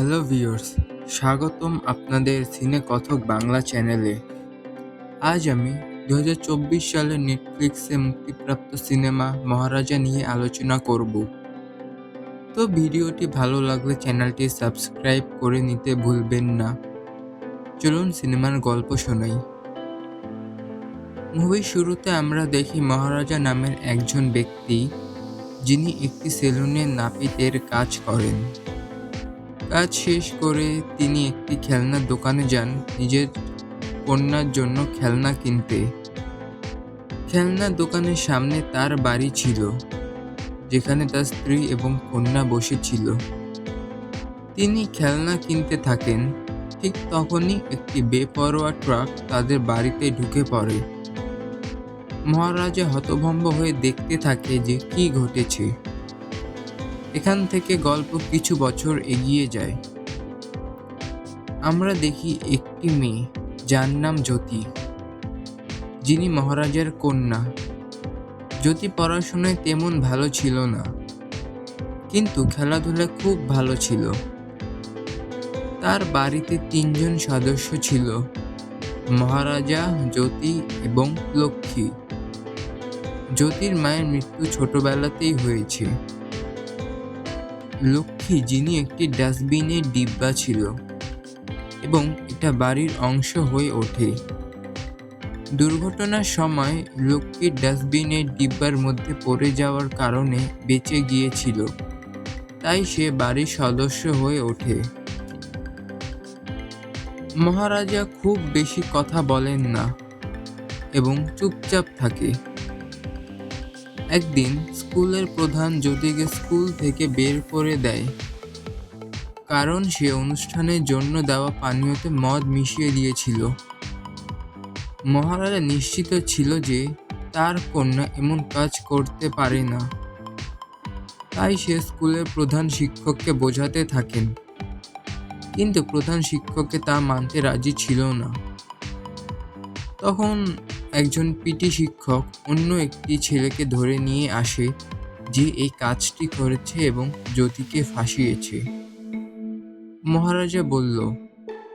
Hello viewers, স্বাগতম আপনাদের সিনে কথক বাংলা চ্যানেলে। আজ আমি 2024 সালে নেটফ্লিক্সে মুক্তিপ্রাপ্ত সিনেমা মহারাজা নিয়ে আলোচনা করব। তো ভিডিওটি ভালো লাগলে চ্যানেলটি সাবস্ক্রাইব করে নিতে ভুলবেন না। চলুন সিনেমার গল্প শোনাই। মুভির শুরুতে আমরা দেখি মহারাজা নামের একজন ব্যক্তি, যিনি একটি সেলুনে নাপিতের কাজ করেন। কাজ শেষ করে তিনি একটি খেলনার দোকানে যান নিজের কন্যার জন্য খেলনা কিনতে। খেলনার দোকানের সামনে তার বাড়ি ছিল, যেখানে তার স্ত্রী এবং কন্যা বসেছিল। তিনি খেলনা কিনতে থাকেন। ঠিক তখনই একটি বেপরোয়া ট্রাক তাদের বাড়িতে ঢুকে পড়ে। মহারাজা হতভম্ব হয়ে দেখতে থাকে যে কি ঘটেছে। এখান থেকে গল্প কিছু বছর এগিয়ে যায়। আমরা দেখি একটি মেয়ে, যার নাম জ্যোতি, যিনি মহারাজার কন্যা। জ্যোতি পড়াশোনায় তেমন ভালো ছিল না, কিন্তু খেলাধুলায় খুব ভালো ছিল। তার বাড়িতে 3 জন সদস্য ছিল: মহারাজা, জ্যোতি এবং লক্ষ্মী। জ্যোতির মায়ের মৃত্যু ছোটবেলাতেই হয়েছে। লক্ষ্মী, যিনি একটি ডাস্টবিনের ডিব্বা ছিল এবং এটা বাড়ির অংশ হয়ে ওঠে। দুর্ঘটনার সময় লক্ষ্মীর ডাস্টবিনের ডিব্বার মধ্যে পড়ে যাওয়ার কারণে বেঁচে গিয়েছিল, তাই সে বাড়ির সদস্য হয়ে ওঠে। মহারাজা খুব বেশি কথা বলেন না এবং চুপচাপ থাকে। একদিন স্কুলের প্রধান জ্যোতিকে স্কুল থেকে বের করে দেয়, কারণ সে অনুষ্ঠানের জন্য দেওয়া পানীয়তে মদ মিশিয়ে দিয়েছিল। মহারাজা নিশ্চিত ছিল যে তার কন্যা এমন কাজ করতে পারে না, তাই সে স্কুলের প্রধান শিক্ষককে বোঝাতে থাকেন। কিন্তু প্রধান শিক্ষককে তা মানতে রাজি ছিল না। তখন একজন পিটি শিক্ষক অন্য একটি ছেলেকে ধরে নিয়ে আসে, যে এই কাজটি করেছে এবং জ্যোতিকে ফাঁসিয়েছে। মহারাজা বলল,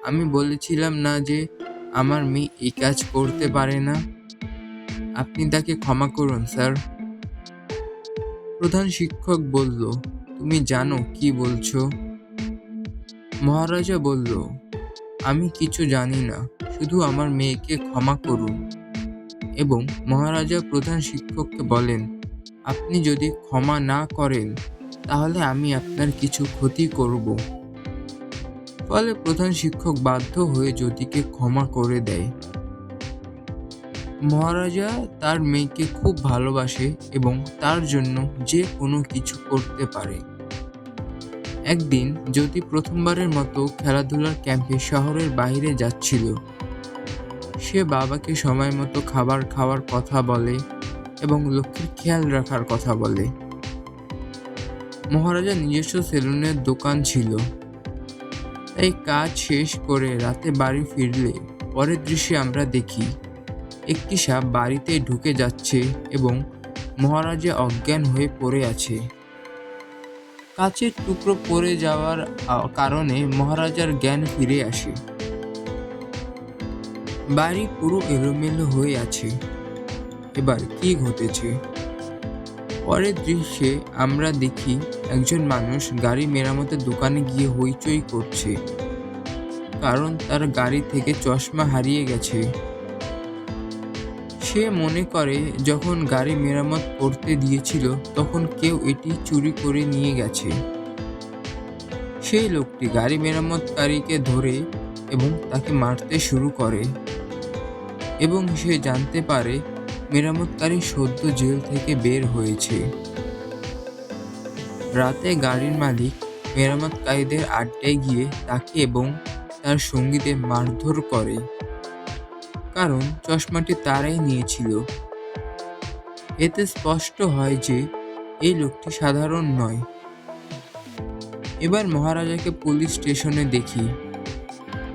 আমি বলেছিলাম না যে আমার মেয়ে এই কাজ করতে পারে না? আপনি তাকে ক্ষমা করুন, স্যার। প্রধান শিক্ষক বলল, তুমি জানো কি বলছো? মহারাজা বলল, আমি কিছু জানি না, শুধু আমার মেয়েকে ক্ষমা করুন। এবং মহারাজা প্রধান শিক্ষককে বলেন, আপনি যদি ক্ষমা না করেন তাহলে আমি আপনার কিছু ক্ষতি করব। ফলে প্রধান শিক্ষক বাধ্য হয়ে জ্যোতিকে ক্ষমা করে দেয়। মহারাজা তার মেয়েকে খুব ভালোবাসে এবং তার জন্য যে কোনো কিছু করতে পারে। একদিন জ্যোতি প্রথমবারের মতো খেলাধুলার ক্যাম্পে শহরের বাইরে যাচ্ছিল। সে বাবাকে সময় মতো খাবার খাওয়ার কথা বলে এবং লক্ষ্মীর খেয়াল রাখার কথা বলে। মহারাজার নিজস্ব সেলুনের দোকান ছিল, তাই কাজ শেষ করে রাতে বাড়ি ফিরলে পরের দৃশ্যে আমরা দেখি একটি সাপ বাড়িতে ঢুকে যাচ্ছে এবং মহারাজা অজ্ঞান হয়ে পড়ে আছে। কাচের টুকরো পড়ে যাওয়ার কারণে মহারাজার জ্ঞান ফিরে আসে। বাড়ি পুরো এলোমেলো হয়ে আছে। এবার কি ঘটেছে? পরের দৃশ্যে আমরা দেখি একজন মানুষ গাড়ি মেরামতের দোকানে গিয়ে হইচই করছে, কারণ তার গাড়ি থেকে চশমা হারিয়ে গেছে। সে মনে করে যখন গাড়ি মেরামত করতে দিয়েছিল তখন কেউ এটি চুরি করে নিয়ে গেছে। সেই লোকটি গাড়ি মেরামতকারীকে ধরে এবং তাকে মারতে শুরু করে এবং সে জানতে পারে মেরামতকারী সদ্য জেল থেকে বের হয়েছে। রাতে গাড়ির মালিক মেরামতকারীদের আড্ডায় গিয়ে তাকে এবং তার সঙ্গীদের মারধর করে, কারণ চশমাটি তারাই নিয়েছিল। এতে স্পষ্ট হয় যে এই লোকটি সাধারণ নয়। এবার মহারাজাকে পুলিশ স্টেশনে দেখি,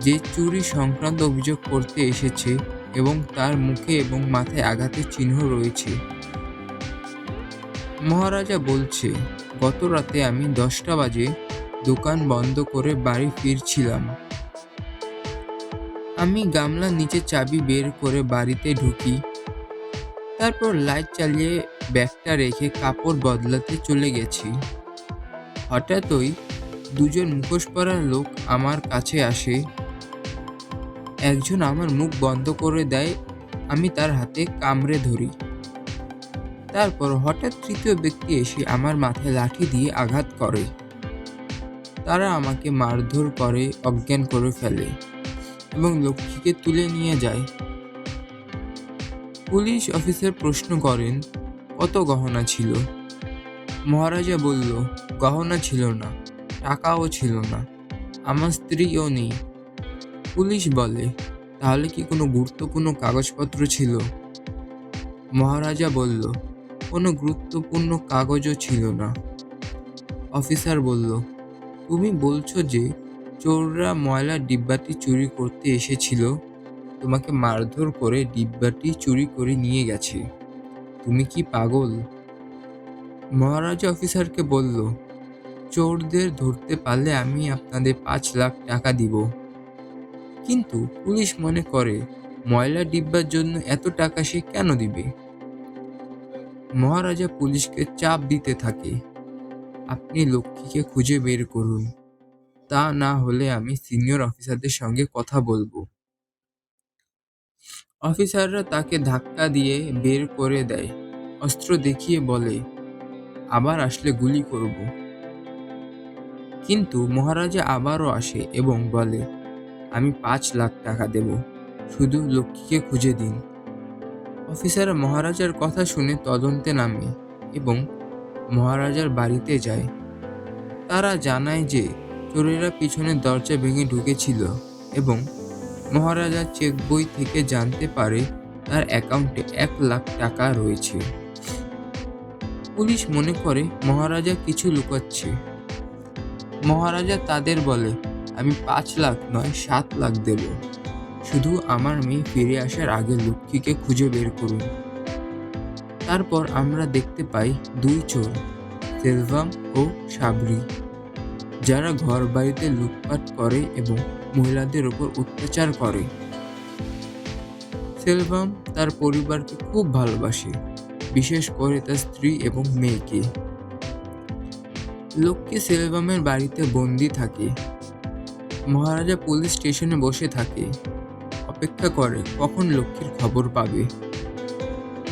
যে চুরি সংক্রান্ত অভিযোগ করতে এসেছে এবং তার মুখে এবং মাথায় আঘাতের চিহ্ন রয়েছে। মহারাজা বলছে, গত রাতে আমি 10টা বাজে দোকান বন্ধ করে বাড়ি ফিরছিলাম। আমি গামলার নিচে চাবি বের করে বাড়িতে ঢুকি। তারপর লাইট চালিয়ে ব্যাগটা রেখে কাপড় বদলাতে চলে গেছি। হঠাৎই দুজন মুখোশ পরা লোক আমার কাছে আসে। একজন আমার মুখ বন্ধ করে দেয়, আমি তার হাতে কামড়ে ধরি। তারপর হঠাৎ তৃতীয় ব্যক্তি এসে আমার মাথায় লাঠি দিয়ে আঘাত করে। তারা আমাকে মারধর করে, অজ্ঞান করে ফেলে এবং লক্ষ্মীকে তুলে নিয়ে যায়। পুলিশ অফিসার প্রশ্ন করেন, কত গহনা ছিল? মহারাজা বলল, গহনা ছিল না, টাকাও ছিল না, আমার স্ত্রীও নেই। পুলিশ বলে, তাহলে কি কোনো গুরুত্বপূর্ণ কাগজপত্র ছিল? মহারাজা বলল, কোনো গুরুত্বপূর্ণ কাগজও ছিল না। অফিসার বলল, তুমি বলছো যে চোররা ময়লার ডিব্বাটি চুরি করতে এসেছিল, তোমাকে মারধর করে ডিব্বাটি চুরি করে নিয়ে গেছে। তুমি কি পাগল? মহারাজা অফিসারকে বলল, চোরদের ধরতে পারলে আমি আপনাদের 5 লাখ টাকা দিব। কিন্তু পুলিশ মনে করে ময়লার ডিব্বার জন্য এত টাকা সে কেন দিবে? মহারাজা পুলিশকে চাপ দিতে থাকে, আপনি লক্ষ্মীকে খুঁজে বের করুন, তা না হলে আমি সিনিয়র অফিসারদের সঙ্গে কথা বলবো। অফিসাররা তাকে ধাক্কা দিয়ে বের করে দেয়, অস্ত্র দেখিয়ে বলে, আবার আসলে গুলি করব। কিন্তু মহারাজা আবারও আসে এবং বলে, আমি 5 লাখ টাকা দেব, শুধু লক্ষ্মীকে খুঁজে দিন। অফিসাররা মহারাজার কথা শুনে তদন্তে নামে এবং মহারাজার বাড়িতে যায়। তারা জানায় যে চোরেরা পিছনের দরজা ভেঙে ঢুকেছিল এবং মহারাজার চেক বই থেকে জানতে পারে তার অ্যাকাউন্টে 1 লাখ টাকা রয়েছে। পুলিশ মনে করে মহারাজা কিছু লুকাচ্ছে। মহারাজা তাদের বলে, আমি 5 লাখ নয় 7 লাখ দেব, শুধু আমার মেয়ে ফিরে আসার আগে লক্ষ্মীকে খুঁজে বের করুন। তারপর আমরা দেখতে পাই 2 চোর, সেলভাম ও সাবরি, যারা ঘর বাড়িতে লুটপাট করে এবং মহিলাদের উপর অত্যাচার করে। সেলভাম তার পরিবারকে খুব ভালোবাসে, বিশেষ করে তার স্ত্রী এবং মেয়েকে। লক্ষ্মী সেলভামের বাড়িতে বন্দি থাকে। মহারাজা পুলিশ স্টেশনে বসে থাকে, অপেক্ষা করে কখন লক্ষ্মীর খবর পাবে।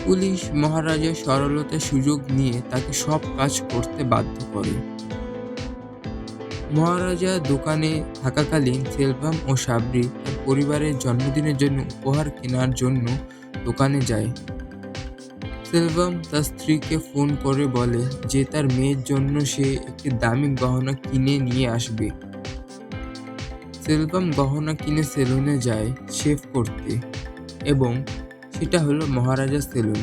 পুলিশ মহারাজার সরলতার সুযোগ নিয়ে তাকে সব কাজ করতে বাধ্য করে। মহারাজা দোকানে থাকাকালীন সেলভাম ও সাবরি তার পরিবারের জন্মদিনের জন্য উপহার কেনার জন্য দোকানে যায়। সেলভাম তার স্ত্রীকে ফোন করে বলে যে তার মেয়ের জন্য সে একটি দামি গহনা কিনে নিয়ে আসবে। সেলভাম গহনা কিনে সেলুনে যায় শেভ করতে এবং সেটা হলো মহারাজা সেলুন।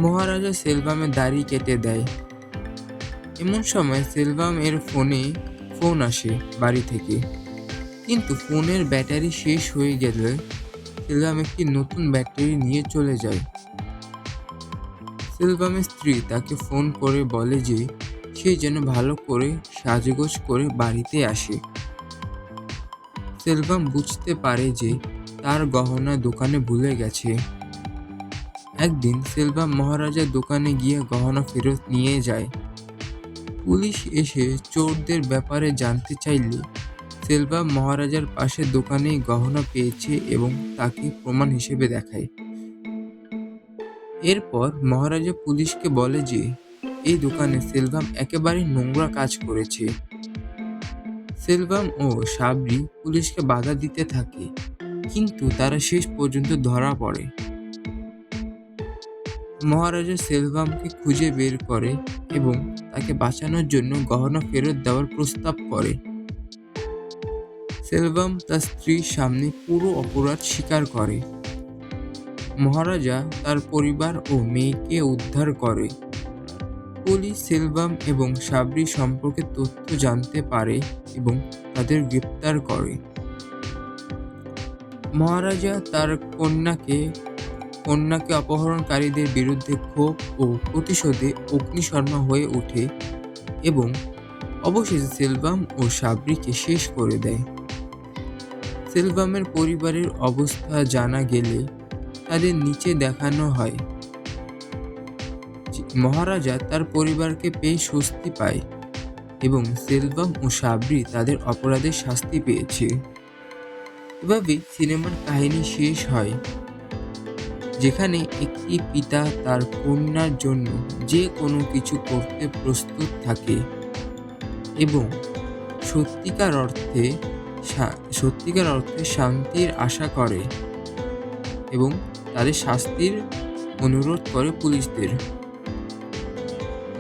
মহারাজা সেলভামের দাড়ি কেটে দেয়। এমন সময় সেলভাম এর ফোন আসে বাড়ি থেকে, কিন্তু ফোনের ব্যাটারি শেষ হয়ে গেলে সেলভাম একটি নতুন ব্যাটারি নিয়ে চলে যায়। সেলভামের স্ত্রী তাকে ফোন করে বলে যে সে যেন ভালো করে সাজগোজ করে বাড়িতে আসে। সেলভাম বুঝতে পারে যে তার গহনা দোকানে ভুলে গেছে। একদিন সেলভাম মহারাজার দোকানে গিয়ে গহনা ফেরত নিয়ে যায়। পুলিশ এসে চোরদের ব্যাপারে জানতে চাইলে সেলভাম মহারাজার পাশের দোকানেই গহনা পেয়েছে এবং তাকে প্রমাণ হিসেবে দেখায়। এরপর মহারাজা পুলিশকে বলে যে এই দোকানে সেলভাম একেবারে নোংরা কাজ করেছে। সেলভাম ও সাবরি পুলিশকে বাধা দিতে থাকে, কিন্তু তারা শেষ পর্যন্ত ধরা পড়ে। মহারাজা সেলভামকে খুঁজে বের করে এবং তাকে বাঁচানোর জন্য গহনা ফেরত দেওয়ার প্রস্তাব করে। সেলভাম তার স্ত্রীর সামনে পুরো অপরাধ স্বীকার করে। মহারাজা তার পরিবার ও মেয়েকে উদ্ধার করে। পুলিশ সেলভাম এবং সাবরি সম্পর্কে তথ্য জানতে পারে এবং তাদের গ্রেপ্তার করে। মহারাজা তার কন্যাকে অপহরণকারীদের বিরুদ্ধে ক্ষোভ ও প্রতিশোধে অগ্নিশর্মা হয়ে ওঠে এবং অবশেষে সেলভাম ও সাবরিকে শেষ করে দেয়। সেলভামের পরিবারের অবস্থা জানা গেলে তাদের নিচে দেখানো হয়। মহারাজা তার পরিবারকে পেয়ে স্বস্তি পায় এবং সেলভাম ও সাবরি তাদের অপরাধের শাস্তি পেয়েছে। এভাবেই সিনেমার কাহিনী শেষ হয়, যেখানে একটি পিতা তার কন্যার জন্য যে কোনো কিছু করতে প্রস্তুত থাকে এবং সত্যিকার অর্থে সত্যিকার অর্থে শান্তির আশা করে এবং তাদের শাস্তির অনুরোধ করে পুলিশদের।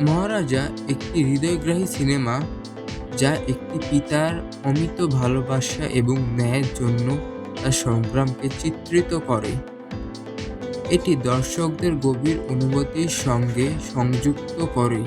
মহারাজা একটি হৃদয়গ্রাহী সিনেমা যা একটি পিতার অমিত ভালোবাসা এবং ন্যায়ের জন্য তার সংগ্রামকে চিত্রিত করে। এটি দর্শকদের গভীর অনুভূতির সঙ্গে সংযুক্ত করে